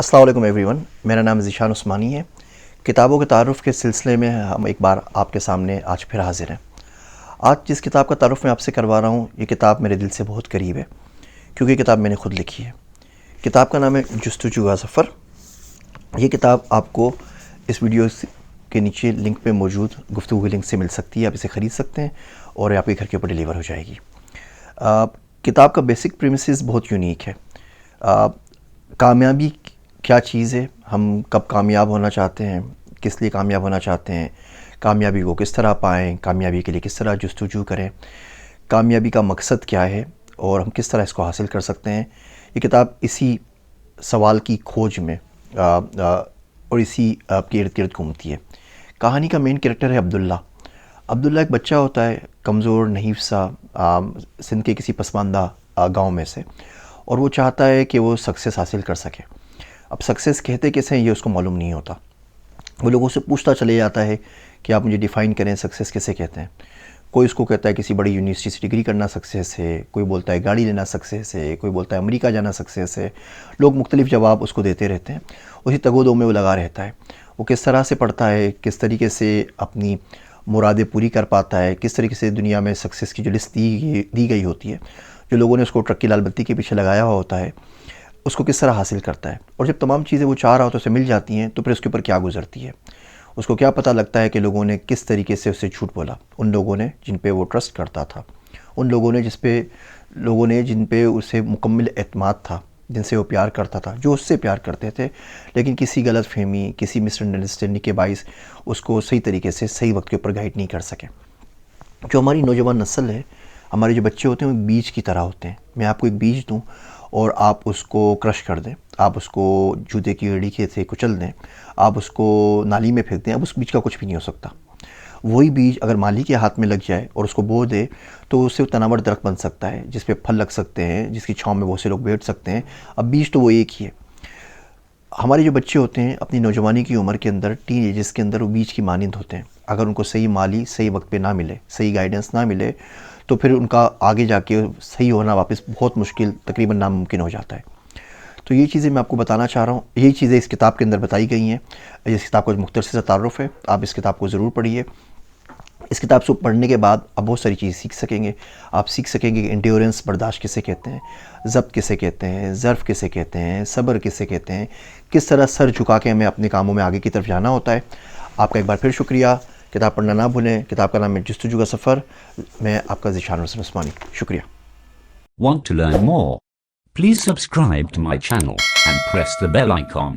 السلام علیکم every one, میرا نام ذیشان عثمانی ہے۔ کتابوں کے تعارف کے سلسلے میں ہم ایک بار آپ کے سامنے آج پھر حاضر ہیں۔ آج جس کتاب کا تعارف میں آپ سے کروا رہا ہوں، یہ کتاب میرے دل سے بہت قریب ہے کیونکہ یہ کتاب میں نے خود لکھی ہے۔ کتاب کا نام ہے جستجو کا سفر۔ یہ کتاب آپ کو اس ویڈیو کے نیچے لنک پہ موجود گفتگو کے لنک سے مل سکتی ہے، آپ اسے خرید سکتے ہیں اور آپ کے گھر کے اوپر ڈیلیور ہو جائے گی۔ کتاب کا بیسک پریمیسز بہت یونیک ہے۔ کامیابی کیا چیز ہے، ہم کب کامیاب ہونا چاہتے ہیں، کس لیے کامیاب ہونا چاہتے ہیں، کامیابی کو کس طرح پائیں، کامیابی کے لیے کس طرح جستجو کریں، کامیابی کا مقصد کیا ہے اور ہم کس طرح اس کو حاصل کر سکتے ہیں۔ یہ کتاب اسی سوال کی کھوج میں اور اسی کے ارد گرد گھومتی ہے۔ کہانی کا مین کریکٹر ہے عبداللہ۔ عبداللہ ایک بچہ ہوتا ہے، کمزور نحیف سا، سندھ کے کسی پسماندہ گاؤں میں سے، اور وہ چاہتا ہے کہ وہ سکسیس حاصل کر سکے۔ اب سکسیس کہتے کیسے ہیں یہ اس کو معلوم نہیں ہوتا۔ وہ لوگوں سے پوچھتا چلے جاتا ہے کہ آپ مجھے ڈیفائن کریں سکسیس کیسے کہتے ہیں۔ کوئی اس کو کہتا ہے کسی بڑی یونیورسٹی سے ڈگری کرنا سکسیس ہے، کوئی بولتا ہے گاڑی لینا سکسیس ہے، کوئی بولتا ہے امریکہ جانا سکسیس ہے۔ لوگ مختلف جواب اس کو دیتے رہتے ہیں، اسی تگ و دو میں وہ لگا رہتا ہے۔ وہ کس طرح سے پڑھتا ہے، کس طریقے سے اپنی مرادیں پوری کر پاتا ہے، کس طریقے سے دنیا میں سکسیس کی جو لسٹ دی گئی ہوتی ہے، جو لوگوں نے اس کو ٹرک کی لال بتی کے پیچھے لگایا ہوا ہوتا ہے، اس کو کس طرح حاصل کرتا ہے۔ اور جب تمام چیزیں وہ چاہ رہا ہوتا ہے اسے مل جاتی ہیں تو پھر اس کے اوپر کیا گزرتی ہے، اس کو کیا پتہ لگتا ہے کہ لوگوں نے کس طریقے سے اسے جھوٹ بولا، ان لوگوں نے جن پہ وہ ٹرسٹ کرتا تھا، ان لوگوں نے جن پہ اسے مکمل اعتماد تھا، جن سے وہ پیار کرتا تھا، جو اس سے پیار کرتے تھے، لیکن کسی غلط فہمی، کسی مس انڈرسٹینڈنگ کے باعث اس کو صحیح طریقے سے صحیح وقت کے اوپر گائیڈ نہیں کر سکے۔ جو ہماری نوجوان نسل ہے، ہمارے جو بچے ہوتے ہیں وہ بیج کی طرح ہوتے ہیں۔ میں آپ کو ایک بیج دوں اور آپ اس کو کرش کر دیں، آپ اس کو جوتے کی ایڑی کے سے کچل دیں، آپ اس کو نالی میں پھینک دیں، اب اس بیج کا کچھ بھی نہیں ہو سکتا۔ وہی بیج اگر مالی کے ہاتھ میں لگ جائے اور اس کو بو دے تو اس سے تناور درخت بن سکتا ہے، جس پہ پھل لگ سکتے ہیں، جس کی چھاؤں میں بہت سے لوگ بیٹھ سکتے ہیں۔ اب بیج تو وہ ایک ہی ہے۔ ہمارے جو بچے ہوتے ہیں اپنی نوجوانی کی عمر کے اندر، ٹین ایجز کے اندر، وہ بیج کی مانند ہوتے ہیں۔ اگر ان کو صحیح مالی صحیح وقت پہ نہ ملے، صحیح گائیڈنس نہ ملے تو پھر ان کا آگے جا کے صحیح ہونا واپس بہت مشکل، تقریباً ناممکن ہو جاتا ہے۔ تو یہ چیزیں میں آپ کو بتانا چاہ رہا ہوں، یہی چیزیں اس کتاب کے اندر بتائی گئی ہیں۔ اس کتاب کا مختصر سا تعارف ہے، آپ اس کتاب کو ضرور پڑھیے۔ اس کتاب سے پڑھنے کے بعد آپ بہت ساری چیز سیکھ سکیں گے۔ آپ سیکھ سکیں گے کہ انڈیورنس، برداشت کسے کہتے ہیں، ضبط کسے کہتے ہیں، ظرف کسے کہتے ہیں، صبر کسے کہتے ہیں، کس طرح سر جھکا کے ہمیں اپنے کاموں میں آگے کی طرف جانا ہوتا ہے۔ آپ کا ایک بار پھر شکریہ۔ کتاب پڑھنا نہ بھولیں۔ کتاب کا نام ہے جستجو کا سفر۔ میں آپ کا ذیشان عثمانی، شکریہ۔ Want to learn more? Please subscribe to my channel and press the bell icon.